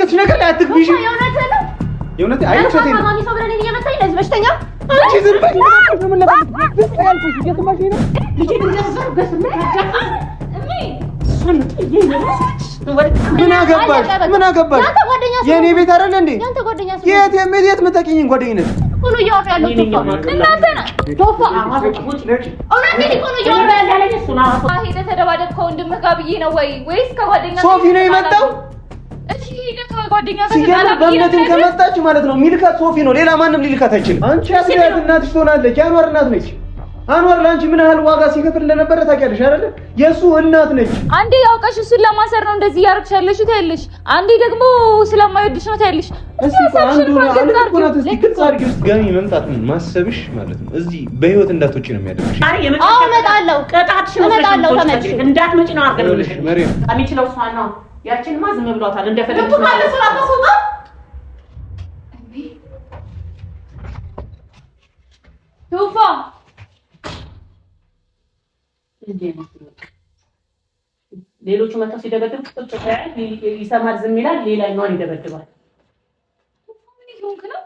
አይነትሽ ነገር ላይ አትግቢሽ። የእውነት አይነት ነው። ማሚ ሰው ብለን እየመጣኝ ለዚህ በሽተኛ አንቺ ዝም በይ። ምን ለማለት ያልኩሽ እየሰማሽ ነው? ልጄ እንደዚህ በስመ ምን አገባሽ? ምን አገባሽ? የኔ ቤት አይደል እንዴ? ያንተ ጓደኛ ሰው የት የምታውቂኝ ጓደኝነት ሁሉ እያወራ ያለው እናንተ ነህ። ቶፋ እውነቴን እኮ ነው እያወራ ያለው እሱ ነው። ሄደህ ተደባደብ ከወንድምህ ጋር ብዬ ነው ወይስ ከጓደኛ ሶፊ ነው የመጣው? እሺ ሄደህ ከጓደኛ ጋር ሲጀምር በእምነትን ከመጣች ማለት ነው ሚልካት ሶፊ ነው። ሌላ ማንም ሊልካት አይችልም። አንቺ አትያት እናትሽ ትሆናለች። የአንዋር እናት ነች። አንዋር ላንቺ ምን ያህል ዋጋ ሲከፍል እንደነበረ ታውቂያለሽ አይደል? የሱ እናት ነች። አንዴ ያውቀሽ እሱን ለማሰር ነው እንደዚህ ያርክሽ ያለሽው ታያለሽ። አንዴ ደግሞ ስለማይወድሽ ነው ታያለሽ። እስቲ አንዱ ግልጽ አድርጊ ውስጥ ገሚ መምጣት ማሰብሽ ማለት ነው እዚህ በህይወት እንዳትወጪ ነው የሚያደርግሽ። አዎ እመጣለሁ። ቅጣትሽ ነው ተመጭ እንዳትመጪ ነው አርገልሽ መሪም አሚችለው እሷ ነው። ያቺንማ ዝም ብሏታል እንደፈለገች ነው ካለ ስራ ተሰጣ ቶፋ ሌሎቹ መጣው ሲደበድብ ቁጭ ይሰማል ዝም ይላል። ሌላኛውን ይደበድባል። ምን ይሆንክ ነው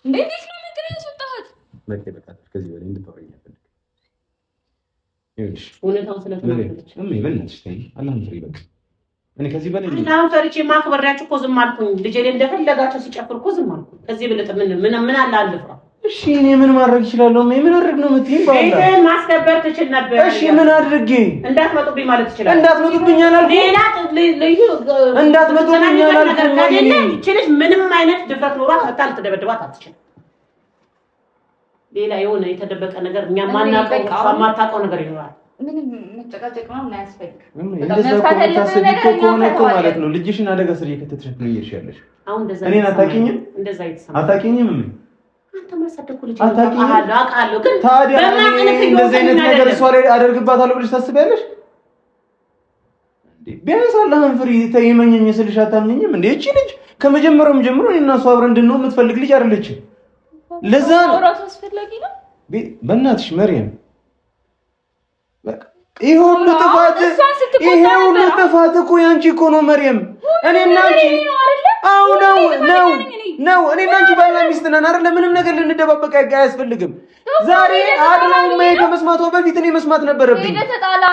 እንዴ? እንዴት ነው ምን ግሬን ሰጣት? በቃ ከዚህ በላይ እንድታወሪኝ አልፈልግም። ይኸውልሽ እውነታውን ስለተናገረች በእናትሽ ተይኝ። አላህን ፍሪ በቃ እኔ ከዚህ በላይ አሁን ፈርቼ ማክበሪያችሁ እኮ ዝም አልኩኝ። ልጄ እንደፈለጋቸው ሲጨፍር እኮ ዝም አልኩኝ። ከዚህ ብለጥ ምን አለ አልፍራ። እሺ እኔ ምን ማድረግ እችላለሁ? ምን አድርግ ነው የምትይኝ? ይሄን ማስከበር ትችል ነበር። እሺ ምን አድርጌ? እንዳትመጡብኝ ማለት ይችላል። እንዳትመጡብኝ አላልኩም። ሌላ ልዩ እንዳትመጡብኝ አላልኩም። ይችልሽ ምንም አይነት ድፍረት ኖሯት አታል ተደበደባት አትችልም። ሌላ የሆነ የተደበቀ ነገር እኛ ማናውቀው ነገር ይኖራል። ምንም መጨቃጨቅ ነው የማያስፈልግ። ከሆነ እኮ ማለት ነው ልጅሽን አደጋ ስር እየከተትሽ ነው እየሄድሽ አሁን እንደዛ እኔን አታውቂኝም? እንደዛ ይተሰማ አታውቂኝም? አንተ ማሳደኩ ልጅ አውቃለሁ ግን ታዲያ እንደዚህ አይነት ነገር እሷ ላይ አደርግባታለሁ ብለሽ ታስቢያለሽ እንዴ? ቢያንስ አላህን ፍሪ ተይመኝኝ ስልሽ አታምኝም እንዴ? እቺ ልጅ ከመጀመሪያውም ጀምሮ እኔና እሷ አብረን እንድንሆን የምትፈልግ ልጅ አይደለችም። ለዛ ነው ራሱ አስፈላጊ ነው። በእናትሽ መርየም ይሄ ሁሉ ጥፋት እኮ ያንቺ እኮ ነው መርየም። እኔና አንቺ ነው እኔና አንቺ ባልና ሚስት ነን አይደል? ምንም ነገር ልንደባበቅ አያስፈልግም። ዛሬ አድራው ከመስማቷ በፊት እኔ መስማት ነበረብኝ።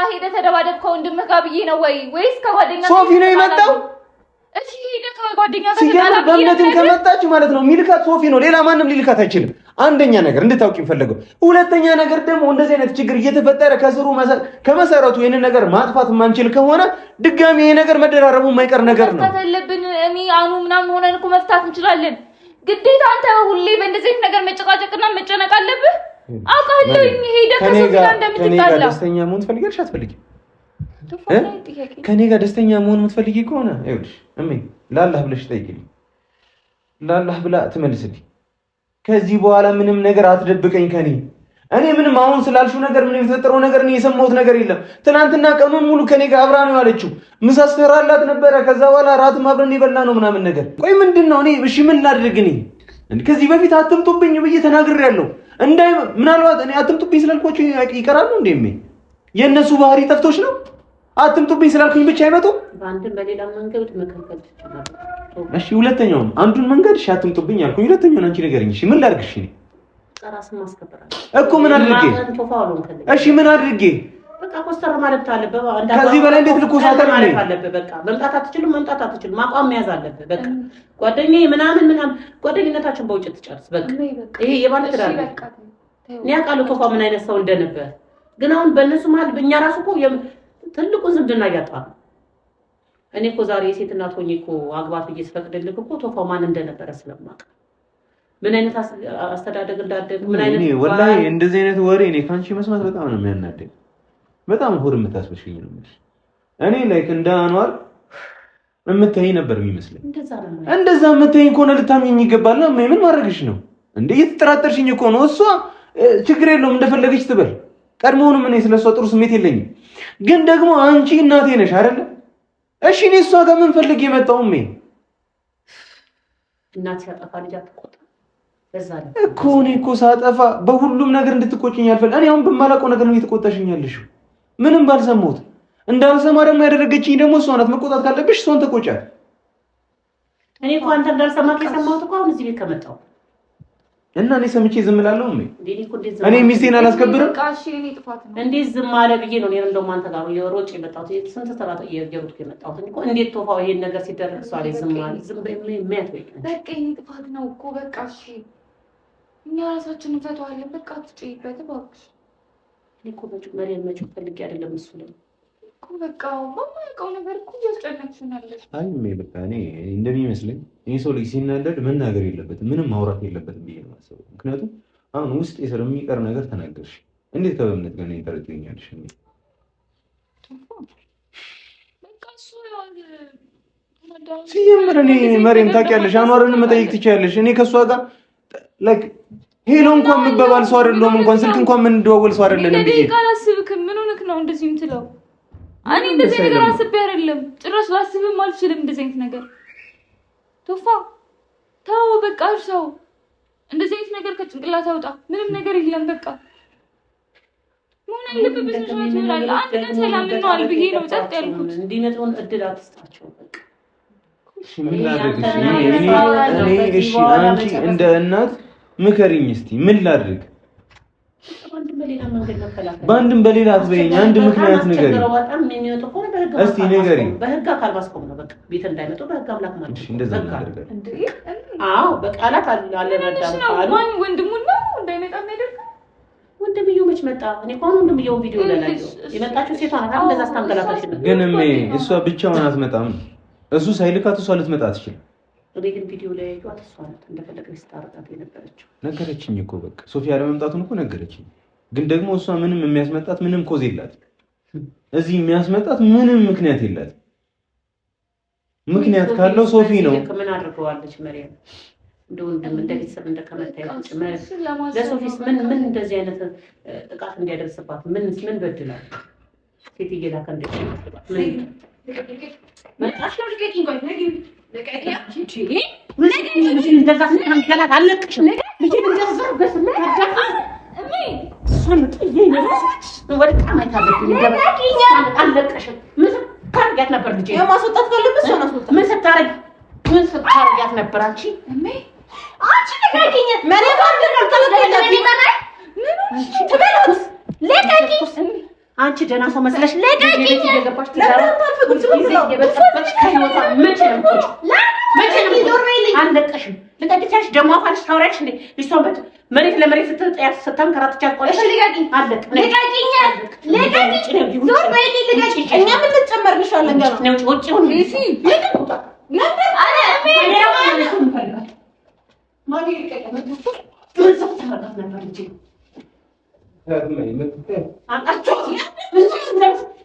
ሄደህ ተደባደብ ከወንድምህ ጋር ብዬ ነው ወይስ ከጓደኛ ሶፊ ነው የመጣው? እሺ ሄደህ ከጓደኛ ጋር ሲጀምር በእምነትን ከመጣች ማለት ነው ሚልካት ሶፊ ነው። ሌላ ማንም ሊልካት አይችልም። አንደኛ ነገር እንድታውቂ የምፈልገው። ሁለተኛ ነገር ደግሞ እንደዚህ አይነት ችግር እየተፈጠረ ከስሩ ከመሰረቱ ይሄንን ነገር ማጥፋት የማንችል ከሆነ ድጋሚ ይሄ ነገር መደራረቡ የማይቀር ነገር ነው። ተተለብን እሚ አኑ ምናምን ሆነን እኮ መፍታት እንችላለን። ግዴታ አንተ ሁሌ በእንደዚህ አይነት ነገር መጨቃጨቅና መጨነቅ አለብህ? አውቃለሁ ሄደህ ከሶፊ ጋር እንደምትጣላ። ደስተኛ መሆን ትፈልጊያለሽ አትፈልጊም? ከኔ ጋር ደስተኛ መሆን የምትፈልጊ ከሆነ ይኸውልሽ እሜ ለአላህ ብለሽ ጠይቂልኝ። ለአላህ ብላ ትመልስልኝ። ከዚህ በኋላ ምንም ነገር አትደብቀኝ ከኔ። እኔ ምንም አሁን ስላልሽው ነገር ምንም የተፈጠረው ነገር እኔ የሰማሁት ነገር የለም። ትናንትና ቀኑን ሙሉ ከኔ ጋር አብራ ነው ያለችው። ምሳ ስትሰራላት ነበረ። ከዛ በኋላ ራትም አብረን የበላ ነው ምናምን ነገር። ቆይ ምንድነው? እኔ እሺ ምን ላድርግ? እኔ ከዚህ በፊት አትምጡብኝ ብዬ ተናግሬያለሁ። ምናልባት እኔ አትምጡብኝ ስላልኳቸው ይቀራሉ እንዴ? የእነሱ ባህሪ ጠፍቶሽ ነው? አትምጡብኝ ስላልኩኝ ብቻ አይመጡም? በአንድም በሌላ መንገድ መከልከል ትችላለህ። እሺ ሁለተኛውን አንዱን መንገድ እሺ አትምጡብኝ አልኩኝ። ሁለተኛውን አንቺ ንገረኝ። እሺ ምን ላድርግ? እሺ ራስን ማስከበር እኮ ምን አድርጌ? እሺ ምን አድርጌ? በቃ ኮስተር ማለት አለበት። ከዚህ በላይ እንዴት ልኮሳተር ማለት አለበት። በቃ መምጣት አትችልም። አቋም መያዝ አለበት። በቃ ጓደኛዬ ምናምን ጓደኝነታችን በውጭ ትጨርስ። በቃ ይሄ የባለ ትዳር ነው። እኔ አውቃለሁ ቶፋ ምን አይነት ሰው እንደነበር። ግን አሁን በእነሱ መሀል በእኛ ራሱ እኮ ትልቁን ዝምድና እያጣ ነው። እኔ እኮ ዛሬ የሴት እናት ሆኜ እኮ አግባት ብዬ ስፈቅድልህ እኮ ቶፋው ማን እንደነበረ ስለማውቅ ምን አይነት አስተዳደግ እንዳደግ ምን አይነት ወላሂ እንደዚህ አይነት ወሬ እኔ ካንቺ መስማት በጣም ነው የሚያናደኝ። በጣም ሆድ የምታስበሽኝ ነው ማለት እኔ ላይክ እንደ አንዋር የምትተይ ነበር የሚመስለኝ። እንደዛ የምትተይኝ ከሆነ ልታምኚኝ ይገባል። ምን ማድረግሽ ነው እንዴ? እየተጠራጠርሽኝ እኮ ነው። እሷ ችግር የለውም እንደፈለገች ትበል። ቀድሞውንም እኔ ስለሷ ጥሩ ስሜት የለኝም። ግን ደግሞ አንቺ እናቴ ነሽ አይደለ? እሺ እኔ እሷ ጋር ምን ፈልግ የመጣው እናት ሲያጠፋ ልጅ አትቆጣ። በዛ ላይ እኮ እኔ እኮ ሳጠፋ በሁሉም ነገር እንድትቆጭኝ አልፈልግም። እኔ አሁን በማላውቀው ነገር ነው እየተቆጣሽኝ ያለሽው። ምንም ባልሰማሁት እንዳልሰማ ደግሞ ያደረገችኝ ደግሞ እሷ ናት። መቆጣት ካለብሽ እሷን ተቆጫት። እኔ እኮ አንተ እንዳልሰማክ የሰማሁት እኮ አሁን እዚህ ቤት ከመጣሁ እና እኔ ሰምቼ ዝም እላለሁ። እኔ ሚስቴን አላስከብርም። እንዴት ዝም አለ ብዬ ነው እኔ እንደውም አንተ ጋር የሮጭ የመጣሁት ስንት ተራጣ እየሮጥኩ የመጣሁት እኮ እንዴት ቶፋው ይሄን ነገር ሲደረግ እሷ ላይ ዝም አለ? ዝም በሚያት ወይ በቃ የኔ ጥፋት ነው እኮ በቃ እሺ፣ እኛ ራሳችንን እንፈታዋለን። በቃ አትጨይበት እባክሽ። እኔ እኮ መጪው ፈልጌ አይደለም እሱ ነው እኮ በቃ በማያውቀው ነገር እኮ እያስጨነቅሽን አለሽ። አይ በቃ እኔ እንደሚመስለኝ ይሄ ሰው ልጅ ሲናደድ መናገር የለበትም ምንም ማውራት የለበትም ብዬ ነው የማስበው። ምክንያቱም አሁን ውስጥ የሰር የሚቀር ነገር ተናገርሽ። እንዴት ከበምነት ጋር ነው ታረጋኛለሽ? በቃ እሱ ሲጀምር እኔ መሬም ታውቂያለሽ፣ አኗርን መጠየቅ ትችያለሽ። እኔ ከሷ ጋር ላይክ ሄሎ እንኳን መባባል ሰው አይደለም፣ እንኳን ስልክ እንኳን ምን እንደዋወል ሰው አይደለም ብዬ ካላስብክም ምን ሆነክ ነው እንደዚህ የምትለው? እኔ እንደዚህ ነገር አስቤ አይደለም፣ ጭራሽ ላስብም አልችልም እንደዚህ አይነት ነገር። ቶፋ ተው በቃ ሰው እንደዚህ አይነት ነገር ከጭንቅላት አውጣ። ምንም ነገር የለም በቃ ምን ልብ ብዝነሽ ይሆናል። አንድ ቀን ሰላም ነው ብዬ ነው ጸጥ ያልኩት። እንዲመጣውን እድል አትስጣቸው በቃ። እሺ ምን ላድርግ? እሺ አንቺ እንደ እናት ምከሪኝ እስቲ ምን ላድርግ? በአንድም በሌላ አትበይኝ። አንድ ምክንያት ንገሪኝ እስቲ ንገሪኝ። በህግ አካል ማስቆም ነው በቃ። ቤት እንዳይመጡ በህግ አምላክ ማለት ነው። እንደዛ ነገር እንዴ? አዎ በቃላት አልረዳም ካሉ ማን ወንድሙ ነው እንዳይመጣ የሚያደርግ? ወንድምየው መች መጣ? እኔ እንኳን ወንድምየው ቪዲዮ ላይ ያለው የመጣችው ሴቷ ናት። እንደዛ አስታንገላታሽ ነው። ግን እሷ ብቻዋን አትመጣም። እሱ ሳይልካት እሷ ልትመጣ አትችልም። እኔ ግን ቪዲዮ ላይ ያዩት እሷ ናት እንደፈለገች ስታረጋት የነበረችው። ነገረችኝ እኮ በቃ ሶፊያ ለመምጣቱን እኮ ነገረችኝ። ግን ደግሞ እሷ ምንም የሚያስመጣት ምንም ኮዝ የላት። እዚህ የሚያስመጣት ምንም ምክንያት የላት። ምክንያት ካለው ሶፊ ነው። ምን አድርገዋለች መሪያም? እንደ ወንድም እንደ ቤተሰብ እንደከመታየት ጭምር ለሶፊስ ምን እንደዚህ አይነት ጥቃት እንዲያደርስባት ምን በድላል? ሴት እየላከ እንደሚያስባት ምን መጣሽ ነው? ልቀቂኝ ቆይ እንደዛ ስታንገላት አለቅሽም። ልጅ እንደዛ በስመ አዳፋ ነበር ልጅ የማስወጣት ካለብሽ ምን ስታረጊ ነበር? አንቺ ደህና ሰው መስለሽ አለቀሽም። ልቀቂቻሽ ደግሞ አፋልሽ ታወሪያለሽ እንዴ? ልጅቷን መሬት ለመሬት ስታንከራትቻት ቆይሽ። አለቅ እኛ ምን ልጨመርልሻለን? ውጭ ሁን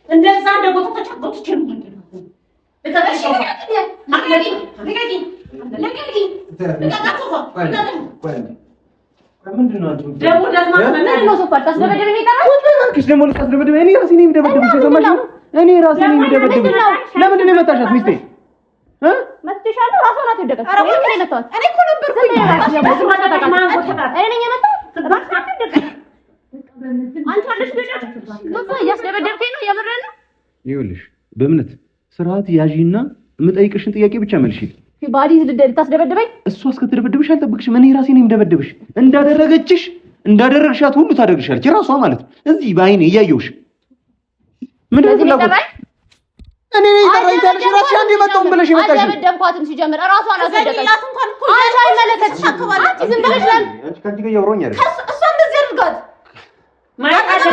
እንደዛ እንደቦታ ተጫጎትች ይኸውልሽ በእምነት ስርዓት ያዢና የምጠይቅሽን ጥያቄ ብቻ መልሽልኝ። ባዲ ልታስደበድበኝ? እሷ እስክትደበድብሽ አልጠብቅሽም። እኔ ራሴ ነኝ የምደበድብሽ። እንዳደረግሻት ሁሉ ታደርግሻለች ራሷ ማለት ነው። እዚህ በአይኔ እያየሁሽ ምን ፍላጎት እኔ ነኝ ታራይታለሽ። ራስሽ አንዴ መጣው ብለሽ ይመጣሽ አልደበደብኳትም። ሲጀምር ራሷ አላደረገች። አንቺ አይመለከትሽ አከባለ አንቺ ዝም ብለሽ አንቺ ከአንቺ ጋር ያወራኝ አይደል? እሷ እንደዚህ አድርጋት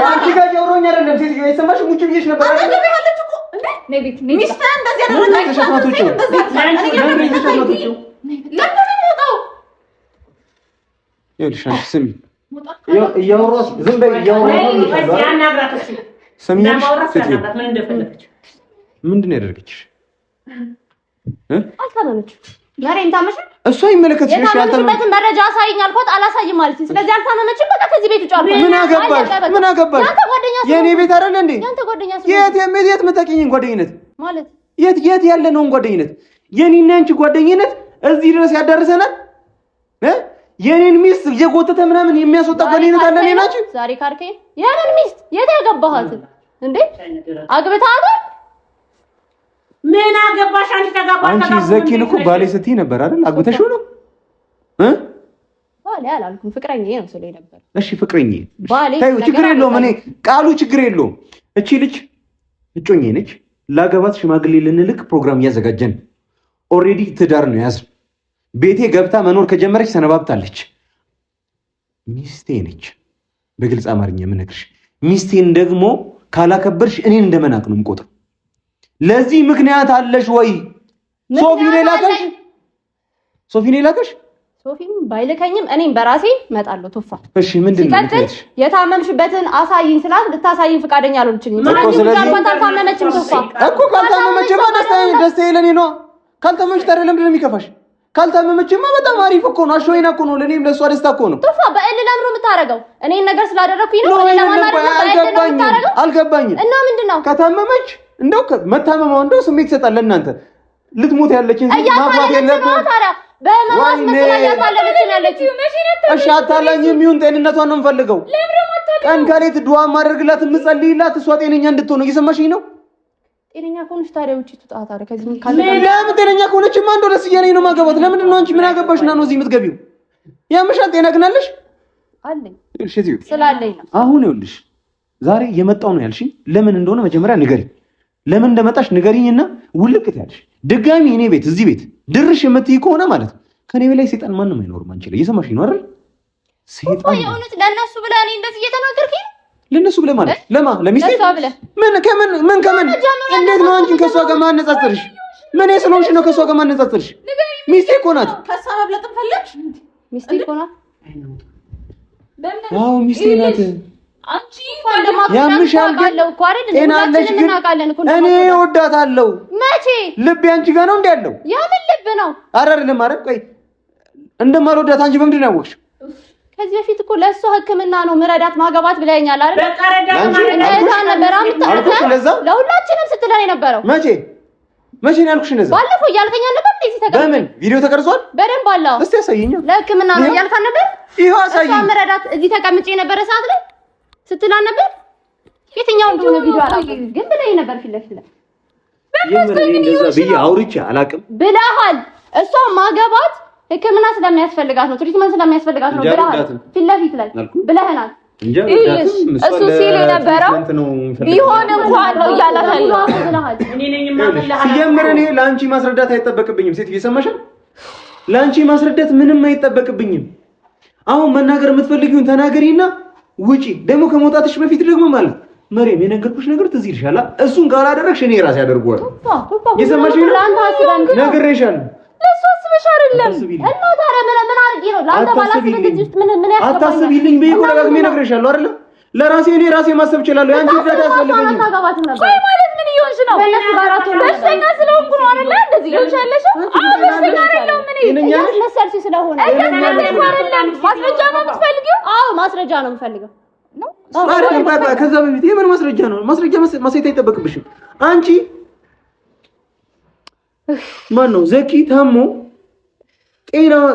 አንቺ ጋር ያወራኝ አይደለም። ሴትዮ የሰማሽ ሙጭ ብዬሽ ነበር አይደል? ሚስት እንደዚህ አደረገች። ይኸውልሽ አንቺ ስሚ እያወራሁ ዝም በይ እያወራሁ ምንድን ነው ያደረገችሽ? አልታመመችም። ያሬን ታመሽ? እሷ ይመለከትሽ። ያልታመመችበትን መረጃ አሳይኝ አልኳት፣ አላሳይም ማለት ነው። ስለዚህ አልታመመችም። በቃ ከዚህ ቤት ውጭ አልኳት። ምን አገባሽ? ያንተ ጓደኛ የኔ ቤት አይደለ እንዴ? ያንተ ጓደኛ የት የምታውቂኝን ጓደኝነት ማለት የት ያለ ነውን ጓደኝነት? የኔና አንቺ ጓደኝነት እዚህ ድረስ ያዳርሰናል። የኔን ሚስት የጎተተ ምናምን የሚያስወጣ ጓደኝነት አለ። እኔ ናችሁ ዛሬ ካርከኝ የምን ሚስት? የት ያገባሃት እንዴ? አግብታሃት? ምን አገባሽ አንቺ? ተጋባሽ። አንቺ ዘኪን እኮ ባሌ ስትይ ነበር አይደል? አግብተሽው ነው ባሌ አላልኩም፣ ፍቅረኛዬ ነው ስለኝ ነበር። እሺ ፍቅረኛዬ ታዩ፣ ችግር የለውም። እኔ ቃሉ ችግር የለውም። እቺ ልጅ እጮኛዬ ነች። ላገባት ሽማግሌ ልንልክ ፕሮግራም እያዘጋጀን ኦልሬዲ ትዳር ነው ያዝ። ቤቴ ገብታ መኖር ከጀመረች ሰነባብታለች። ሚስቴ ነች። በግልጽ አማርኛ የምነግርሽ ሚስቴን ደግሞ ካላከበርሽ እኔን እንደመናቅ ነው የምቆጥረው። ለዚህ ምክንያት አለሽ ወይ? ሶፊኔ ላከሽ? ሶፊም ባይልከኝም እኔም በራሴ እመጣለሁ። ቶፋ እሺ፣ ምንድነው ምክንያትሽ? የታመምሽበትን አሳይኝ ስላት ልታሳይኝ ፈቃደኛ አልሆነችኝም። ካልታመመችም ቶፋ እኮ ካልታመመችማ ደስታዬ ለኔ ነው። ካልታመመች ታዲያ ለምንድን ነው የሚከፋሽ? ካልታመመችማ በጣም አሪፍ እኮ ነው። አሽወይና እኮ ነው። ለኔም ለሷ ደስታ እኮ ነው። ቶፋ በእልህ ለምን ነው የምታረገው? እኔን ነገር ስላደረኩኝ ነው። አልገባኝም። እና ምንድነው ከታመመች እንደው መታመማው እንደው ስሜት ይሰጣል። ለእናንተ ልትሞት ያለችን ማባቴ ለምን ታዲያ በመማስ መስላ ያታለለች ያለችው? እሺ አታላኝም ይሁን፣ ጤንነቷን ነው የምፈልገው። ቀን ከሌት ዱዓ ማድረግላት የምጸልይላት እሷ ጤነኛ እንድትሆን እየሰማሽኝ ነው? ጤነኛ ከሆነች ታዲያ ውጪ ትውጣ። ታዲያ ከዚህ ለምን ጤነኛ ከሆነችማ እንደው ደስ እያለኝ ነው ማገባት። ለምንድን ነው አንቺ ምን አገባሽና ነው እዚህ የምትገቢው? ያምሻል። ጤና ግን አለሽ? አለኝ። እሺ እዚሁ ስላለኝ ነው። አሁን ይኸውልሽ ዛሬ የመጣው ነው ያልሽኝ ለምን እንደሆነ መጀመሪያ ንገሪኝ። ለምን እንደመጣሽ ንገሪኝና ውልቅት ያልሽ ድጋሚ እኔ ቤት እዚህ ቤት ድርሽ የምትይ ከሆነ ማለት ነው ከኔ በላይ ሰይጣን ማንም አይኖርም። አንቺ ላይ እየሰማሽኝ ነው አይደል? ሰይጣን የእውነት ለእነሱ ብለህ እኔ እንደዚህ እየተናገርኩኝ ለእነሱ ብለህ ማለት ለማ ለሚስቴ ምን ከምን እንዴት ነው አንቺን ከሷ ጋር ማነጻጸርሽ? ምን ስለሆንሽ ነው ከሷ ጋር ማነጻጸርሽ? ሚስቴ እኮ ናት። ከሷ መብለጥ ፈለግሽ? ሚስቴ እኮ ናት። አዎ ሚስቴ ናት። አንቺ ያምሻል ግን ጤና አለሽ ግን እኔ እወዳታለሁ። መቼ ልቤ አንቺ ጋር ነው እንዴ ያለው? ያ ምን ልብ ነው? ኧረ አይደለም። ኧረ ቆይ እንደማልወዳት አንቺ በምንድን ነው ያወቅሽው? ከዚህ በፊት እኮ ለእሷ ሕክምና ነው ምረዳት ማገባት ብለኸኛል አይደል? ለሁላችንም ስትለን የነበረው መቼ ነው ያልኩሽ? እንደዛ ባለፈው እያልከኝ ነበር። እንደዚህ ተቀርጿል። በምን ቪዲዮ ተቀርጿል? በደንብ አለ። እስቲ ያሳየኝ። ለሕክምና ነው እያልካን ነበር። ይኸው አሳየኝ። እሷ ምረዳት እዚህ ተቀምጬ የነበረ ሰዓት ላይ ስትላን ነበር። የትኛው እንደሆነ ቪዲዮ አላውቅም፣ ግን ብለኸኝ ነበር ፊት ለፊት ላይ እንደዛ ብዬ አውርቼ አላውቅም ብለሃል። እሷ ማገባት ሕክምና ስለሚያስፈልጋት ነው፣ ትሪትመንት ስለሚያስፈልጋት ነው ብለሃል። ፊት ለፊት ላይ ብለህናል። እሱ ሲል የነበረው ቢሆን እንኳን ነው እያላት ያለው ብለሃል። ሲጀምር እኔ ለአንቺ ማስረዳት አይጠበቅብኝም። ሴት እየሰማሻል? ለአንቺ ማስረዳት ምንም አይጠበቅብኝም። አሁን መናገር የምትፈልጊውን ተናገሪና ውጪ። ደግሞ ከመውጣትሽ በፊት ደግሞ ማለት መሬም የነገርኩሽ ነገር ትዝ ይልሻል። እሱን ካላደረግሽ እኔ ራሴ አደርገዋለሁ። እየሰማሽኝ ነው? ነግሬሻለሁ። ለሱ አስበሽ አይደለም እና ታዲያ ምን አድርጌ ነው ለአንተ ባላስብህ እዚህ ውስጥ ምን ያስፈልጋል? አታስቢልኝ በይ እኮ ደግሜ ነግሬሻለሁ አይደል? ለራሴ እኔ ራሴ ማሰብ እችላለሁ። ያንቺ እርዳታ ያስፈልገኛል። ቆይ ማለት ምን እየሆንሽ ነው? በሽተኛ ስለሆንኩ ነው አይደል እንደዚህ እየሆንሽ ያለሽው? አዎ በሽተኛ አይደለም። ምን እያስመሰልሽ ስለሆነ አይደለም። ማስረጃ ነው የምትፈልጊው? አዎ ማስረጃ ነው የምፈልገው። አይደለም ታዲያ ከዛ በፊት የምን ማስረጃ ነው? ማስረጃ ማሳየት አይጠበቅብሽም። አንቺ ማን ነው ዘኪ ታሞ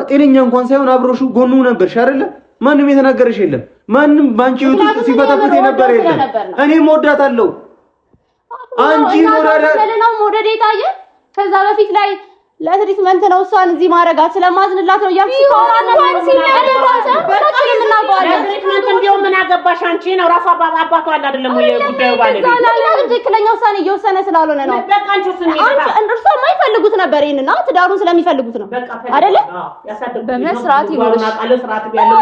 ጤነኛ እንኳን ሳይሆን አብሮሹ ጎኑ ነበርሽ አይደለ? ማንም የተናገረሽ የለም። ማንም ባንቺ ውስጥ ሲፈታፈት የነበረ የለም። እኔም ወዳታለሁ። አንቺ ሞደዴ ታየ። ከዛ በፊት ላይ ለትሪትመንት ነው እሷን እዚህ ማረጋት ስለማዝንላት ነው ያምሽ እንኳን ሲለደባሰ በጣም እናውቀዋለን። ትሪትመንት እንዲያው ምን አገባሽ አንቺ? ነው ራሱ አባቷ አለ አይደለም ወይ ጉዳዩ ባለቤት ትክክለኛ ውሳኔ እየወሰነ ስላልሆነ ነው። በቃ አንቺ እርሷ የማይፈልጉት ነበር ይሄንና ትዳሩን ስለሚፈልጉት ነው አይደለ? በመስራት ይኖርሽ ስርዓት ያለው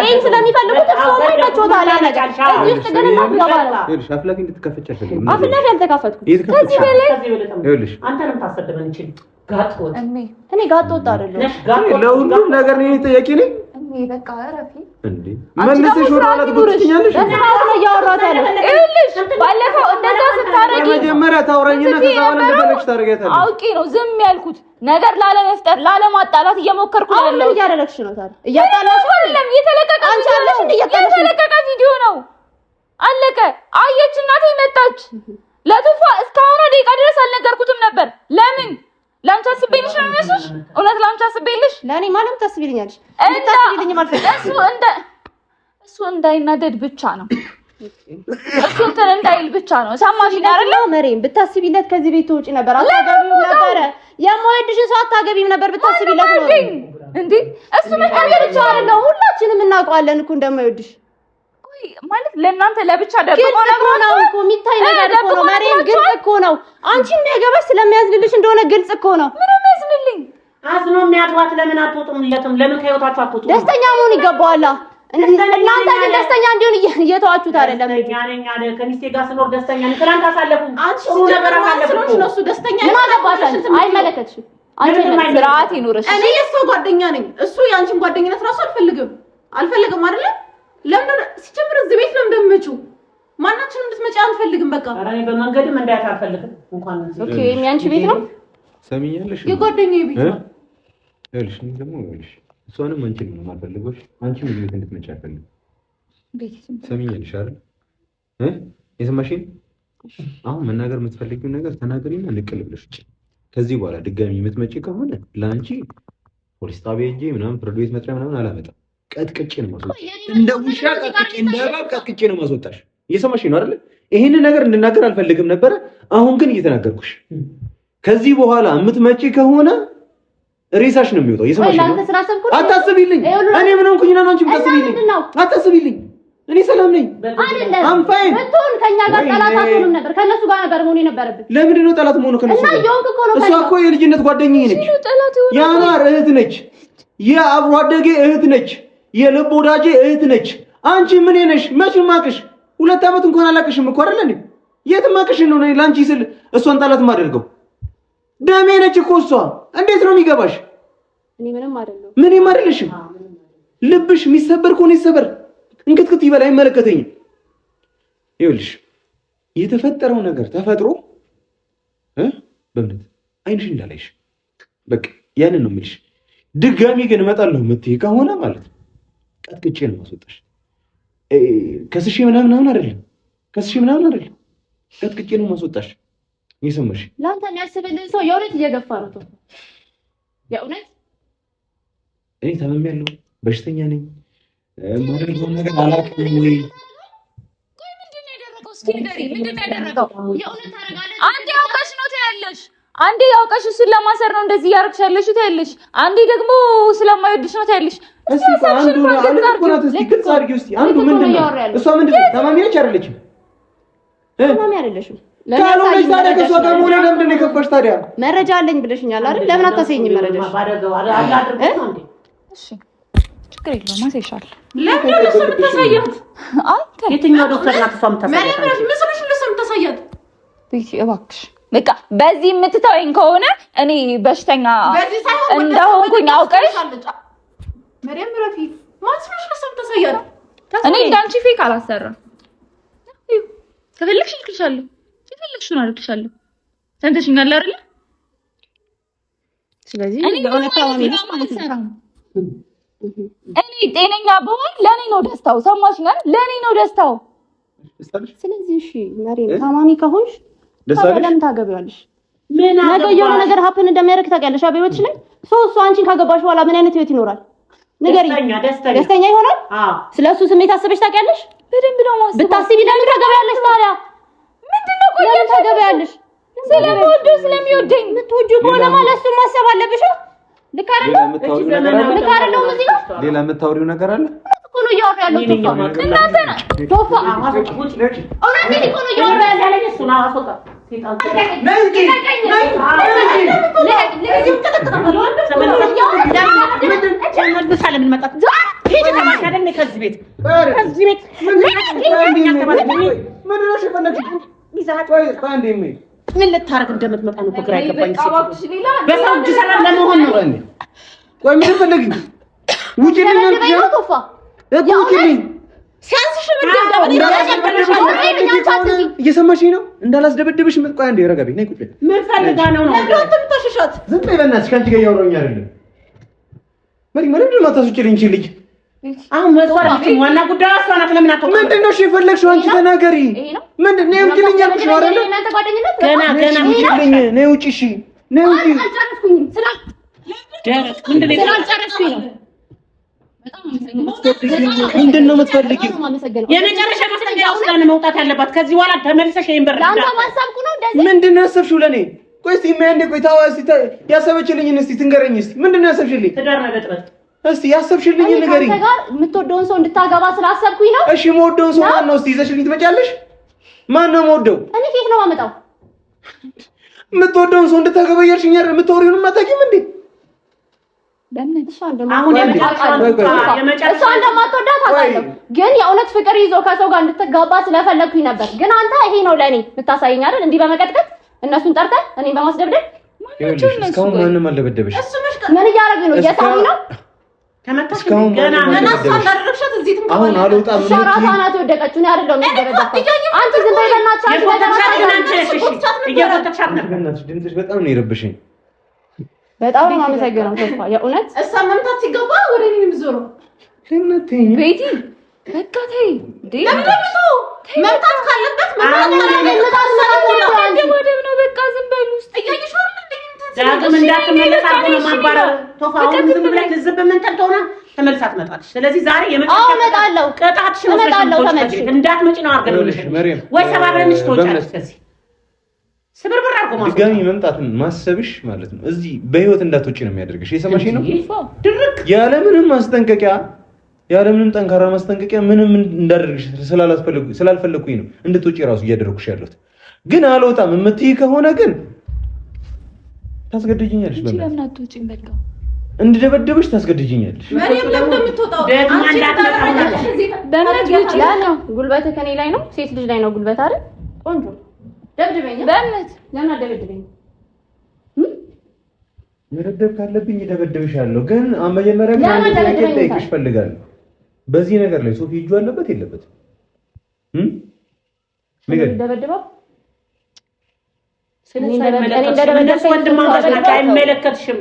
ይሄን ስለሚፈልጉት እርሷ ማይመቾታል ነገር እዚህ ውስጥ ግን እናትገባለ ይኸውልሽ አፍላፊ እንድትከፈች አልፈልግም። አፍላፊ አልተካፈትኩም። ከዚህ በላይ ይኸውልሽ አንተንም ታሰደበን እንችል ጋጥወጥ እኔ ጋጥወጥ አይደለም። ለሁሉም ነገር ነው ጠያቂ ነኝ። በቃ አረፊ እንዴ መልሰሽ ወራላ ትጎትኛለሽ። ይኸውልሽ ባለፈው እንደዛ ስታረጊ መጀመሪያ ታውራኝና ከዛ በኋላ እንደፈለግሽ ታረጋታለሽ። አውቄ ነው ዝም ያልኩት። ነገር ላለመፍጠር ላለማጣላት እየሞከርኩ ነው ያለው። እያደረግሽ ነው ታዲያ? እያጣላሽ አይደለም። የተለቀቀ ቪዲዮ ነው። አለቀ። አየች እናቴ መጣች። ለቱፋ እስካሁን ደቂቃ ድረስ አልነገርኩትም ነበር። ለምን ላንቺ አስቤልሽ ነው የሚመስልሽ? እውነት ላንቺ አስቤልሽ? ለኔ ማለት ታስቢልኛለሽ? እሱ እንዳይናደድ ብቻ ነው እሱ እንትን እንዳይል ብቻ ነው። ሰማሽኝ አይደለ? መሬም ብታስቢለት ከዚህ ቤት ትወጪ ነበር። አታገቢም ነበር። የማይወድሽ ሰው አታገቢም ነበር ብታስቢለት ነው እንዴ? እሱ መታገል ብቻ አይደለም፣ ሁላችንም እናውቀዋለን እኮ እንደማይወድሽ። ማለት ለእናንተ ለብቻ ደብቆ ነው እኮ የሚታይ ነገር እኮ ነው። መሬም ግልጽ እኮ ነው። አንቺን የሚያገባሽ ስለሚያዝልልሽ እንደሆነ ግልጽ እኮ ነው። ምንም ያዝልልኝ አዝኖ የሚያጥባት ለምን አትወጡምለትም? ለምን ከህይወታችሁ አትወጡም? ደስተኛ መሆን ይገባዋል። እናንተ ግን ደስተኛ እንዲሆን እየተዋችሁት አይደለም። ያኔኛ ከሚስቴ ጋር ስኖር ደስተኛ ነኝ። ትናንት አሳለፉ ጥሩ ነገር አሳለፉ። እሱ ደስተኛ ምን አገባሽ? አይመለከትሽም። አንቺ ስርዓት ይኑርሽ። እኔ የእሱ ጓደኛ ነኝ። እሱ የአንቺን ጓደኝነት ራሱ አልፈልግም አይደለ? ለምን ሲጀምር እዚህ ቤት ነው እንደምመጪው? ማናችንም እንድትመጪ አንፈልግም። በቃ ኧረ እኔ በመንገድም እንዳያት አልፈልግም። እንኳን ኦኬ፣ የሚያንቺ ቤት ነው ሰሚኛለሽ? የጓደኛዬ ቤት ነው። እልሽ ደግሞ እልሽ እሷንም አንቺን ነው የማልፈልገው። አንቺም እዚህ ቤት እንድትመጪ አልፈልግም። ሰሚኛለሽ አይደል? የሰማሽኝ? አሁን መናገር የምትፈልጊውን ነገር ተናገሪና ንቅል ብለሽ ውጪ። ከዚህ በኋላ ድጋሚ የምትመጪ ከሆነ ለአንቺ ፖሊስ ጣቢያ ሄጄ ምናምን ፍርድ ቤት መጥሪያ ምናምን አላመጣም። ቀጥቅጬ ነው ማስወጣሽ። እንደ ውሻ ቀጥቅጬ፣ እንደ እባብ ቀጥቅጬ ነው ማስወጣሽ። እየሰማሽኝ ነው አይደል? ይሄንን ነገር እንድናገር አልፈልግም ነበረ። አሁን ግን እየተናገርኩሽ ከዚህ በኋላ የምትመጪ ከሆነ ሬሳሽ ነው የሚወጣው። እየሰማሽኝ ነው? አታስቢልኝ። እኔ ምን ሆንኩኝ ነው አንቺ የምታስቢልኝ? አታስቢልኝ። እኔ ሰላም ነኝ አይደለም። አምፋይን በቶን ከኛ ጋር ጠላት አትሆንም ነበር። ከነሱ ጋር ነበር መሆን የነበረብን። ለምንድን ነው ጠላት መሆኑ ከነሱ ጋር? እሷ እኮ የልጅነት ጓደኛዬ ነች። የአናር እህት ነች። የአብሮ አደጌ እህት ነች። የልብ ወዳጄ እህት ነች። አንቺ ምን ነሽ? መች ማቅሽ? 2 ዓመት እንኳን አላቅሽም እኮ አይደል እንዴ? የት ማቅሽ ነው ላንቺ ስል እሷን ጠላት ማደርገው? ደሜ ነች እኮ እሷ። እንዴት ነው የሚገባሽ? እኔ ምንም አይደለም። ምንም አይደለሽም። ልብሽ የሚሰበር ከሆነ ይሰበር፣ እንክትክት ይበል፣ አይመለከተኝም። ይኸውልሽ የተፈጠረው ነገር ተፈጥሮ በእምነት አይንሽ እንዳላይሽ በቃ ያንን ነው የምልሽ። ድጋሚ ግን እመጣለሁ የምትይ ከሆነ ማለት ነው ቀጥቅጬ ነው ማስወጣሽ። ከስሽ ምናምን አይደለም፣ ከስሽ ምናምን አይደለም፣ ቀጥቅጬ ነው ማስወጣሽ። ይሰማሽ? ላንተ የሚያስብልህ ሰው የእውነት እየገፋ ነው። የእውነት እኔ ታመሚያለሁ፣ በሽተኛ ነኝ፣ ማድረግውን ነገር አላውቅም ወይ? ቆይ ምንድን ነው ያደረገው? እስኪ ንገሪኝ፣ ምንድን ነው ያደረገው? የእውነት ታረጋለህ? አንዴ ያውቀሽ ነው ታያለሽ፣ አንዴ ያውቀሽ እሱን ለማሰር ነው እንደዚህ ያርክሽ ያለሽ ታያለሽ፣ አንዴ ደግሞ ስለማይወድሽ ነው ታያለሽ። እስኪ አንዱ ነው ግልጽ አድርጊ እስኪ። አንዱ ምንድን ነው? እሷ ምንድን ነው? ታማሚ ነች አይደለችም? ታማሚ አይደለሽም። ካልሆነች ታዲያ ከእሷ ጋር መሆን ለምንድን ነው የከፋሽ ታዲያ? መረጃ አለኝ ብለሽኛል አይደል? ለምን አታሳይኝም መረጃሽ? እሺ ችግር የለውም አሳይሻለሁ። ለምን ነው እሱ የምታሳያት? አንተ የትኛው ዶክተር ናት እሷ የምታሳያት? ምስልሽ ለሰው የምታሳያት ቤቲ እባክሽ በቃ በዚህ የምትተወኝ ከሆነ እኔ በሽተኛ እንደሆንኩኝ አውቀሽ መሪያም ረፊ ማስመሽ ለሰው የምታሳያት። እኔ እንዳንቺ ፌክ አላሰራም። ከፈለግሽ ልክልሻለሁ፣ ከፈለግሽውን አልክልሻለሁ። ሰምተሽኛል አይደል? ስለዚህ ለሆነ ታማሚ ነሽ ማለት ነው። እኔ ጤነኛ ብሆን ለኔ ነው ደስታው። ሰማሽኝ አይደል? ለኔ ነው ደስታው። ስለዚህ እሺ መሪም ታማሚ ከሆንሽ ለምን ታገቢዋለሽ? ነገ የሆነ ነገር ሀፕን እንደሚያደርግ ታውቂያለሽ። በህይወትሽ ላይ እሱ አንቺን ካገባሽ በኋላ ምን አይነት ህይወት ይኖራል? ንገሪኝ። ደስተኛ ይሆናል? ስለሱ ስሜት አስበሽ ታውቂያለሽ? በደንብ ነው ማስበው። ብታስቢ ለምን ታገቢያለሽ ታዲያ? ምንድነው ቆይ ለምን ታገቢያለሽ? ስለምወደው ስለሚወደኝ። የምትወጂው ከሆነ ማለት እሱን ማሰብ አለብሽ። ልክ አይደለም? ልክ አይደለም? እዚህ ጋር ሌላ የምታወሪው ነገር አለ እኮ ነው እያወራ ያለው ቶፋ። እናንተ ናችሁ ቶፋ። እውነቴን እኮ ነው እያወራ ያለው እሱ ነው። አስወጣ ሴጣን ምን ልታረግ እንደምትመጣ ነው ግራ አይገባኝ። በሰው እጅ ሰላም ለመሆን ነው። ቆይ ምን ፈልጊ? ውጪልኝ አንቺ ቶፋ ውጪልኝ። ሲያንስሽ ምን እንደው እየሰማሽኝ ነው? እንዳላስደበድብሽ ቆይ አንዴ ረጋቢ ነይ ቁጭ። ምን ፈልጋ ነው ተሽሻት? ዝም በይ በእናትሽ። ከአንቺ ጋር እያወራሁኝ አይደለም። ምንድን ነው የማታስወጪልኝ እንጂ ልጅ አሁን መስዋዕት ዋና ጉዳይ እሷ ናት። ለምን አትወጣም? ምንድን ነው እሺ የፈለግሽው አንቺ ተናገሪ። ምንድን ነው ውጪልኝ ያልኩሽ ነው አይደል? ገና ውጪልኝ። ነይ ውጪ። እሺ ነይ ውጪ። ደረቅ ምንድን ነው ስላልጨረስኩኝ ነው። ምንድን ነው የምትፈልጊው? የመጨረሻ ማስጠንቀቂያ ውስጥ መውጣት ያለባት ከዚህ በኋላ ተመልሰሽ ይሄን በር ለአንተ ማሰብኩ ነው እንደዚህ። ምንድን ነው ያሰብሽው ለኔ? ቆይ እስቲ ማንዴ ቆይ ታዋሲ ያሰበችልኝን እስቲ ትንገረኝ እስቲ ምንድን ነው ያሰብሽልኝ? ትዳር መበጥበጥ እስቲ ያሰብሽልኝ ንገረኝ። አንተ ጋር የምትወደውን ሰው እንድታገባ ስላሰብኩኝ ነው። እሺ የምወደውን ሰው ማን ነው እስቲ ይዘሽልኝ ትመጫለሽ? ማን ነው የምወደው? እኔ ኬት ነው የማመጣው? የምትወደውን ሰው እንድታገባ እያልሽኝ አይደል? የምትወሪውንም አታውቂም እንዴ? አሁን እሷ እንደማትወዳት አውቃለሁ፣ ግን የእውነት ፍቅር ይዞ ከሰው ጋር እንድትጋባ ስለፈለግኩኝ ነበር። ግን አንተ ይሄ ነው ለእኔ የምታሳየኝ አይደል? እንዲህ በመቀጥቀጥ እነሱን ጠርተህ እኔን በማስደብደብ እስካሁን ማንም አልደበደበሽ። ምን እያደረግህ ነው? እየሳሙኝ ነው። አሁን አልወጣም። እሷ ራሷ ናት የወደቀችው፣ እኔ አይደለሁም የደበደብኳት። አንቺ ዝም በይ በእናትሽ። ድምፅሽ በጣም ነው የረበሸኝ። በጣም ነው የማመሰግነው ተስፋ። የእውነት እሷ መምታት ሲገባ ወደ እኔ የምትዞረው ቤቲ በቃ ተይ። መምታት ካለበት ወደብ ነው በቃ ዝም በሉ ውስጥ ዳግም እንዳትመለስ አድርጎ ነው ማባረር። ቶፋውን ዝም ብለህ ዝም ምን ተልተውና ተመልሳ ትመጣለች። ስለዚህ ዛሬ የመጨረሻ እመጣለሁ፣ ቅጣትሽ ነው። ተመልሽ እንዳትመጪ ነው አድርገንልሽ ወይ ሰባብረንሽ ትወጫለሽ። ከዚህ ስብርብር አድርጎ ማለት ድጋሚ መምጣትን ማሰብሽ ማለት ነው እዚህ በህይወት እንዳትወጪ ነው የሚያደርግሽ። የሰማሽ ነው? ድርቅ ያለምንም ማስጠንቀቂያ ያለምንም ጠንካራ ማስጠንቀቂያ ምንም እንዳደርግሽ ስላልፈለኩኝ ነው እንድትወጪ ራሱ እያደረኩሽ ያለሁት። ግን አልወጣም የምትይ ከሆነ ግን ታስገድጂኛለሽ። ለምን አትወጪም? በቃ እንድደበደብሽ ታስገድጂኛለሽ። መሪም ለምን የምትወጣው? ጉልበትህ ከኔ ላይ ነው፣ ሴት ልጅ ላይ ነው ጉልበት አይደል? ቆንጆ ደብድበኝ። በእምነት ለምን አትደበድበኝ? መደብደብ ካለብኝ እደበድብሻለሁ። ግን መጀመሪያ ግን ጠይቅሽ ፈልጋለሁ። በዚህ ነገር ላይ ሶፊ እጁ አለበት የለበትም? ንገሪኝ። ደበድበው አይመለከትሽም።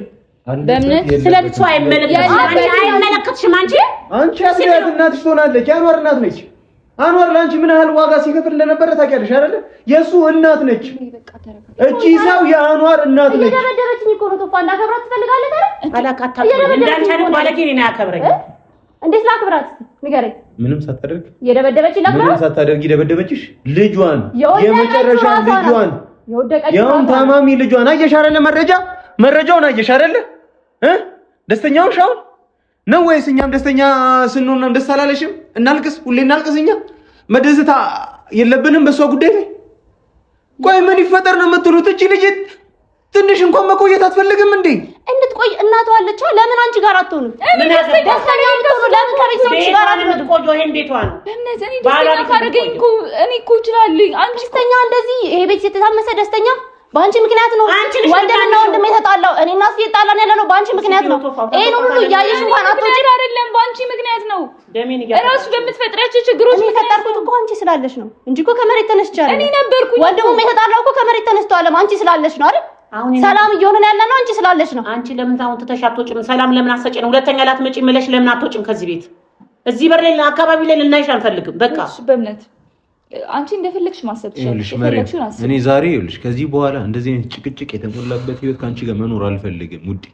በእምነት ስለሱ አይመለከትሽም። አንቺ እናትሽ ትሆናለች። የአንዋር እናት ነች። አንዋር ለአንቺ ምን ያህል ዋጋ ሲከፍል እንደነበረ ታውቂያለሽ አይደለ? የእሱ እናት ነች። እቺ ሰው የአንዋር እናት ነች። እየደበደበችኝ እኮ ነው። ቶፋ እንዳከብራት ትፈልጋለህ አይደል? አላካታም። እንዳንቺ አይነት ባለጌ እኔን አያከብረኝ። እንዴት ላክብራት ንገረኝ። ምንም ሳታደርግ እየደበደበችኝ ላክብራት? ምንም ሳታደርግ ደበደበችሽ። ልጇን የመጨረሻ ልጇን ያውን ታማሚ ልጇን አየሽ አይደለ? መረጃውን አየሽ አይደለ? ደስተኛውን ሻው ነው ወይስ እኛም ደስተኛ ስንሆን ደስ አላለሽም? እናልቅስ፣ ሁሌ እናልቅስ። እኛ መደሰት የለብንም በሷ ጉዳይ ላይ። ቆይ ምን ይፈጠር ነው የምትሉት? እቺ ልጅ ትንሽ እንኳን መቆየት አትፈልግም እንዴ? እንድትቆይ እናቷ አለች። ለምን አንቺ ጋር አትሆንም? ምን ደስተኛ እንድትሆኑ ለምን ከቤተሰቦች ጋር አትሆንም? ቆጆ ይሄን ቤቷ ነው። በእነዚህ ደስተኛ ካደረገኝ እኔ እኮ እችላለሁ። አንቺ ደስተኛ እንደዚህ ይሄ ቤት የተታመሰ ደስተኛ በአንቺ ምክንያት ነው። ወንድምና ወንድም የተጣላው እኔና እሱ የተጣላን ያለ ነው በአንቺ ምክንያት ነው። ይሄን ሁሉ እያየሽ እንኳን አትወጪ አይደለም፣ በአንቺ ምክንያት ነው። እራሱ በምትፈጥሪያቸው ችግሮች የፈጠርኩት እኮ አንቺ ስላለሽ ነው እንጂ እኮ ከመሬት ተነስቻለሁ። እኔ ነበርኩ። ወንድሙም የተጣላው እኮ ከመሬት ተነስቷል። አንቺ ስላለሽ ነው አይደል? ሰላም እየሆነን ያለ ነው አንቺ ስላለሽ ነው። አንቺ ለምን ታውን ተተሻቶጭም ሰላም ለምን አሰጪ ነው? ሁለተኛ ላትመጪ መለሽ ለምን አትወጪም ከዚህ ቤት? እዚህ በር ላይ አካባቢ ላይ ልናይሽ አንፈልግም። በቃ እሺ፣ በእምነት አንቺ እንደፈለግሽ ማሰብ ትችላለሽ። እኔ ዛሬ ይኸውልሽ ከዚህ በኋላ እንደዚህ አይነት ጭቅጭቅ የተሞላበት ህይወት ካንቺ ጋር መኖር አልፈልግም ውዴ።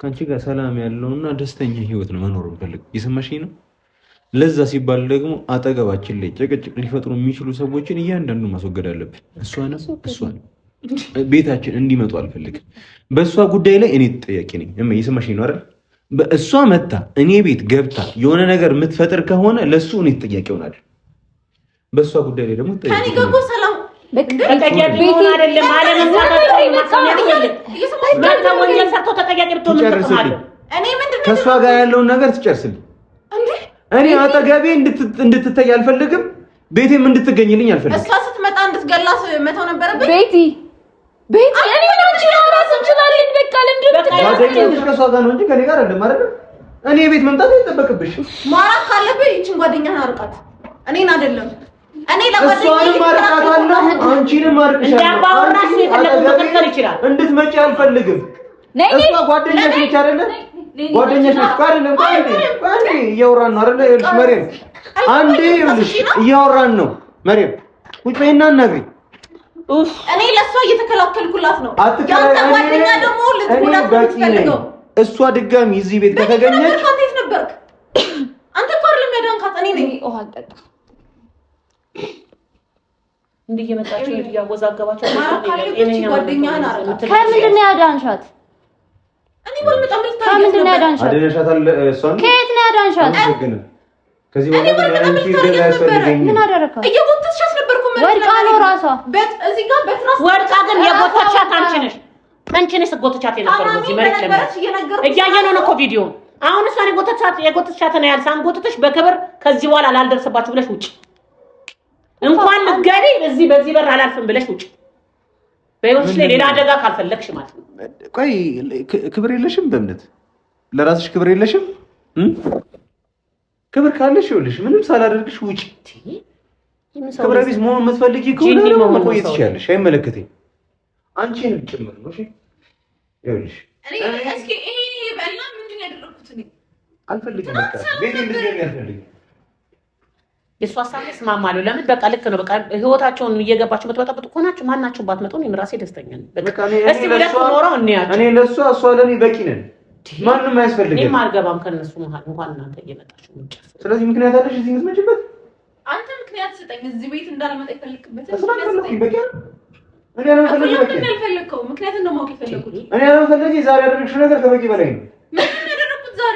ካንቺ ጋር ሰላም ያለውና ደስተኛ ህይወት ነው መኖር የምፈልገው። እየሰማሽኝ ነው? ለዛ ሲባል ደግሞ አጠገባችን ላይ ጭቅጭቅ ሊፈጥሩ የሚችሉ ሰዎችን እያንዳንዱ ማስወገድ አለብን። እሷን ቤታችን እንዲመጡ አልፈልግም። በእሷ ጉዳይ ላይ እኔ ተጠያቂ ነኝ። እየሰማሽኝ ነው አይደል? በእሷ መታ እኔ ቤት ገብታ የሆነ ነገር የምትፈጥር ከሆነ ለሱ እኔ ተጠያቂ ሆናለሁ። በእሷ ጉዳይ ላይ ደግሞ ከኔ ጋር እኮ ሰላም ተጠያቂ ሆነ አይደለም ማለት ነው። ወንጀል ሰርቶ ተጠያቂ ብትሆን ከእሷ ጋር ያለውን ነገር ትጨርስልኝ። እኔ አጠገቤ እንድትታይ አልፈልግም። ቤቴም እንድትገኝልኝ አልፈልግም። እሷ ስትመጣ እንድትገላት መተው ነበረብኝ። ቤቲ እኔ አንቺ ራስ እንችላለን። በቃ ጓደኛሽ ከእሷ ጋር ነው እንጂ ከኔ ጋር አይደለም አይደል? እኔ ቤት መምጣት አይጠበቅብሽ። ማራት ካለብህ ይችን ጓደኛህን አርቃት፣ እኔን አይደለም። እኔ ለጓደኛዬ ማርቃታለሁ፣ አንቺንም አርቅሻለሁ። እንድትመጪ አልፈልግም። እሷ ጓደኛሽ ነች አይደለ? ጓደኛሽ ነች አይደለም? አንዴ እያወራን ነው አይደለ? ይኸውልሽ መሪም፣ አንዴ ይኸውልሽ እያወራን ነው መሪም፣ ቁጭ በይና አናግሪኝ። እኔ ለእሷ እየተከላከልኩላት ነው። ያንተ ጓደኛ ደግሞ ልትጎዳት ነው። እሷ ድጋሚ እዚህ ቤት ከተገኘች ያዳንካት እኔ ነኝ። ውሃ ጠጣ እንዲህ እየመጣችሁ እያወዛገባችሁ ጓደኛህን አረጋት። ከምንድን ነው ያዳንሻት? እኔ ባልመጣም ከምንድን ነው ያዳንሻት? አደረሻታል እሷን ከየት ነው ያዳንሻት? ከዚህ በኋላ ምን አደረካት? እየጎተትሻት ነበርኩ ማለት ወድቃ ነው ራሷ እዚህ ጋር በትራስ ወድቃ ግን የጎተትሻት አንቺ ነሽ ስጎተቻት የነበረው እዚህ መሬት ላይ እያየነው ነው እኮ ቪዲዮ። አሁን እሷን የጎተትሻት ነው ያልሳን ጎተትሽ በክብር ከዚህ በኋላ ላልደርስባችሁ ብለሽ ውጪ። እንኳን ልትገሪ እዚህ በዚህ በር አላልፍም ብለሽ ውጪ። በህይወትሽ ላይ ሌላ አደጋ ካልፈለግሽ ማለት ነው። ቆይ ክብር የለሽም? በእምነት ለራስሽ ክብር የለሽም? ክብር ካለሽ ይኸውልሽ ምንም ሳላደርግሽ ውጪ። ክብረ ቢስ መሆን የምትፈልጊ ከሆነ መቆየት ትችያለሽ። አይመለከተኝም። አንቺን ጭምር ነው። እሺ ይኸውልሽ እስኪ ይሄ በላ ምንድን ነው ያደረኩት? እኔ አልፈልግም። በቃ ቤቴ እንደዚህ ያልፈልግም። የሷ ሀሳብ እስማማለሁ። ለምን በቃ ልክ ነው። በቃ ህይወታቸውን እየገባችሁ በተበጠበጡ ከሆናችሁ ማናችሁ ባትመጡ እኔም ራሴ ደስተኛ ነኝ። በቃ እስቲ ሁለት ኖረው እንያቸው። እኔ ለሷ እሷ ለኔ በቂ ነን። ማንንም አያስፈልግም። እኔም አልገባም ከነሱ መሀል እንኳን እናንተ እየመጣችሁ ምንጭ። ስለዚህ ምክንያት አለሽ እዚህ የምትመጪበት? አንተ ምክንያት ስጠኝ። እዚህ ቤት እንዳልመጣ ይፈልክበት ስለዚህ በቂ ነው። እኔ አልፈለግከው ምክንያት ነው ማወቅ የፈለኩት። እኔ አልፈለግኝ ዛሬ ያደረግሽው ነገር ከበቂ በላይ ነው። ምንድን ነው ያደረኩት ዛሬ?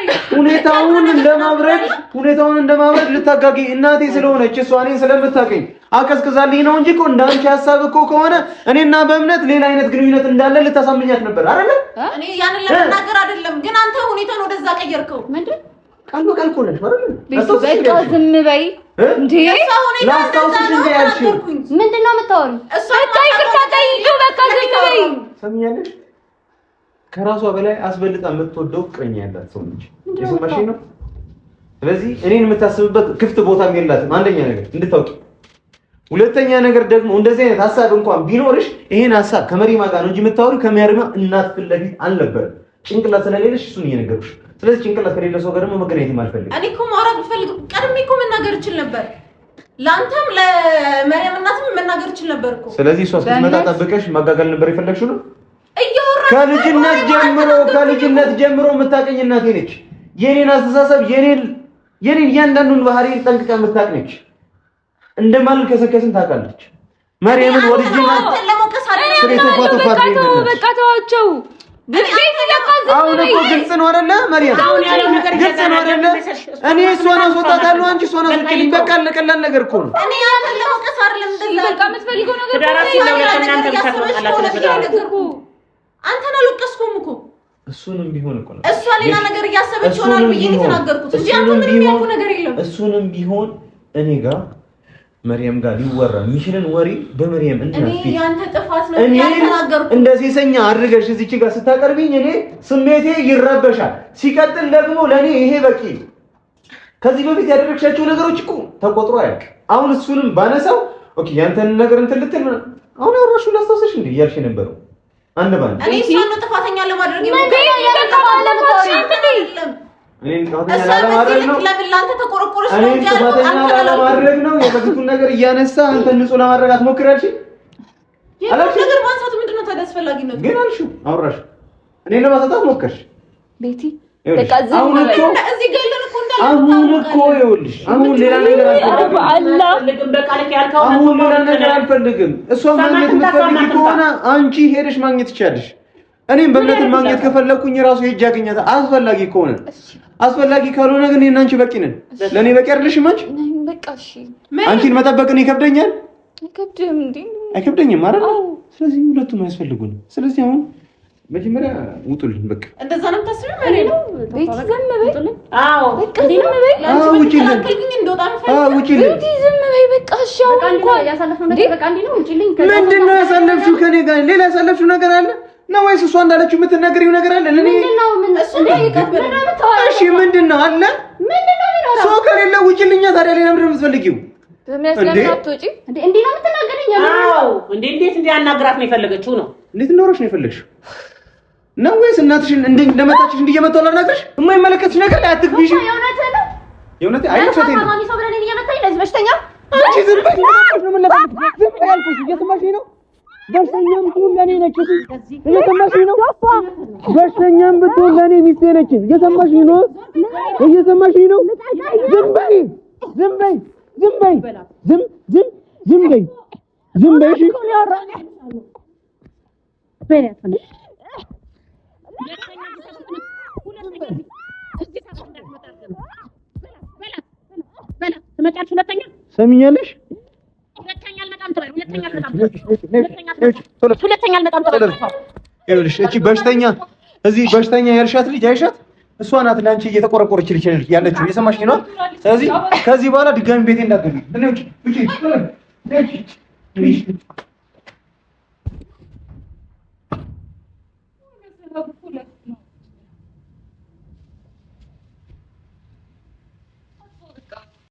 ሁኔታውን እንደማብረድ ልታጋጊ እናቴ ስለሆነች እሷ እኔን ስለምታውቀኝ አቀዝቅዛልኝ ነው እንጂ እኮ እንዳንቺ ሀሳብ እኮ ከሆነ እኔና በእምነት ሌላ አይነት ግንኙነት እንዳለ ልታሳምኛት ነበር አይደል? እኔ ያንን ለመናገር አይደለም፣ ግን አንተ ሁኔታውን ወደዛ ቀየርከው። ምንድን ቃል በቃል እኮ ነሽ አይደል? በቃ ዝም በይ እንዴ! ላስታውስሽ እንደ ያልሽው ምንድን ነው የምታወሪው? በቃ ይቅርታ ጠይቂው። በቃ ዝም በይ። ሰምኛለሽ? ከራሷ በላይ አስበልጣ የምትወደው ፍቅረኛ ያላት ሰው ነች። የሰማሽኝ ነው? ስለዚህ እኔን የምታስብበት ክፍት ቦታም የላትም። አንደኛ ነገር እንድታውቂ፣ ሁለተኛ ነገር ደግሞ እንደዚህ አይነት ሀሳብ እንኳን ቢኖርሽ ይሄን ሀሳብ ከመሪማ ጋር ነው እንጂ የምታወሪው ከመሪማ እናት ፊት ለፊት አልነበረም። ጭንቅላት ስለሌለሽ እሱን እየነገርኩሽ። ስለዚህ ጭንቅላት ከሌለ ሰው ጋር ደግሞ መገናኘት አልፈልግም። እኔ እኮ ማውራት ብፈልግ ቀድሜ እኮ መናገር እችል ነበር። ለአንተም ለመሪያም እናትም መናገር እችል ነበር እኮ። ስለዚህ እሷ እስክትመጣ ጠብቀሽ ማጋጋል ነበር የፈለግሽው ነው? ከልጅነት ጀምሮ የምታውቀኝ እናቴ ነች። የኔን አስተሳሰብ የኔን እያንዳንዱን ባህሪ ጠንቅቃ የምታውቅ ነች። እንደማልከሰከስን ታውቃለች። መሪያምን ወድጄ በቃ ተዋቸው። አሁን እኮ ግልጽ ነው አይደለ? መሪያም ግልጽ ነው አይደለ? እኔ እሷን አስወጣታለሁ፣ አንቺ እሷን አስወጪልኝ። በቃ ቀላል ነገር እኮ ነው። እኔ አንተን ለመውቀስ አይደለም እንደዛ። በቃ የምትፈልገው ነገር አንተን አልወቀስኩም እኮ። እሱንም ቢሆን እኮ ነው እሷ ሌላ ነገር እያሰበች ይሆናል ብዬ ነው የተናገርኩት እንጂ አንተ ምንም ያልኩ ነገር የለም። እሱንም ቢሆን እኔ ጋር መሪያም ጋር ሊወራ የሚችልን ወሬ በመሪያም እኔ ያንተ ጥፋት ነው ያልተናገርኩት። እንደዚህ ሰኛ አድርገሽ እዚች ጋር ስታቀርቢኝ እኔ ስሜቴ ይረበሻል። ሲቀጥል ደግሞ ለኔ ይሄ በቂ ነው። ከዚህ በፊት ያደረግሻቸው ነገሮች እኮ ተቆጥሮ አያልቅ። አሁን እሱንም ባነሳው ኦኬ ያንተን ነገር እንትን ልትል አሁን አወራሽው ላስታውሰሽ እንዴ እያልሽ ነበረው አንድ ባንድ እኔ እሷን ነው ጥፋተኛ ለማድረግ እኔን ጥፋተኛ ላለማድረግ ነው። ለምን ላንተ ተቆረቆረሽ ነው እኔን ጥፋተኛ ላለማድረግ ነው። የበፊቱን ነገር እያነሳ አንተ ንጹህ ለማድረግ አትሞክራልሽ። የበፊቱን ነገር ማንሳቱ ምንድነው ታዲያ አስፈላጊነቱ? ግን አልሽው አወራሽ እኔን ለማሳጣት ሞከርሽ። ቤቲ በቃ ዝም በይ። እዚህ ጋር ያለን እኮ እንዳለ አሁን እኮ ይኸውልሽ አሁን ሌላ ነገር አልፈልግም። እሷ ማግኘት የምትፈልጊ ከሆነ አንቺ ሄደሽ ማግኘት ትችያለሽ። እኔም በእምነትን ማግኘት ከፈለኩኝ ራሱ ሄጄ አገኛታለሁ። አስፈላጊ ከሆነ አስፈላጊ ካልሆነ ግን እኔና አንቺ በቂ ነን። ለኔ በቂ አይደለሽም አንቺ? በቃ እሺ። አንቺን መጠበቅን ይከብደኛል። አይከብድም እንዴ? አይከብደኝም አይደል? ስለዚህ ሁለቱም አያስፈልጉንም። ስለዚህ አሁን መጀመሪያ ውጡልኝ። በቃ እንደዛ ነው የምታስቢው? ማለት ነው ቤቲ ዝም በይ። አዎ በቃ ዝም በይ። ውጪልኝ። ቤቲ ዝም በይ። በቃ እሺ። አሁን እንኳን ያሳለፍነው ነገር በቃ እንዴ ነው ውጪልኝ። ምንድን ነው ያሳለፍሽው ከኔ ጋር? ሌላ ያሳለፍሽው ነገር አለ ነው ወይስ እሷ እንዳለችው የምትነግሪው ነገር አለ? ለኔ ምንድነው? እሱ ይከብዳል። እሺ ምንድነው አለ? ምንድነው ይኖራል? ሰው ከሌለ ውጪልኛ። ታዲያ ሌላ ምንድን ነው የምትፈልጊው? በሚያስለምን አትወጪ እንዴ ነው የምትናገረኝ? አዎ እንዴት እንዲያናግራት ነው የፈለገችው ነው? እንዴት እንደወረሽ ነው የፈለግሽው ነው ወይስ እናትሽን እንደመታችሽ እንደየመታው ላናግርሽ? የማይመለከትሽ ነገር ላይ አትግቢሽ። የእውነት አይነፈቴ ነው ማሚ ሰው ብለን እየመታኝ ለዚህ በሽተኛ አንቺ ዝም በይ። ምን ለማለት ዝም በይ ያልኩሽ እየሰማሽኝ ነው? በሽተኛም ብትሆን ለኔ ነች። እየሰማሽኝ ነው? በሽተኛም ብትሆን ለኔ ሚስቴ ነች። እየሰማሽኝ ነው? እየሰማሽኝ ነው? ዝም በይ ዝም በይ ዝም በይ ዝም ዝም ዝም በይ ዝም በይ። እሺ ሰሚኛለሽ? እቺ በሽተኛ እዚህ በሽተኛ ያልሻት ልጅ አይሻት? እሷ ናት ለአንቺ እየተቆረቆረች ያለችው። እየሰማሽኝ ነው? ስለዚህ ከዚህ በኋላ ድጋሚ ቤቴ እንዳትገቢ።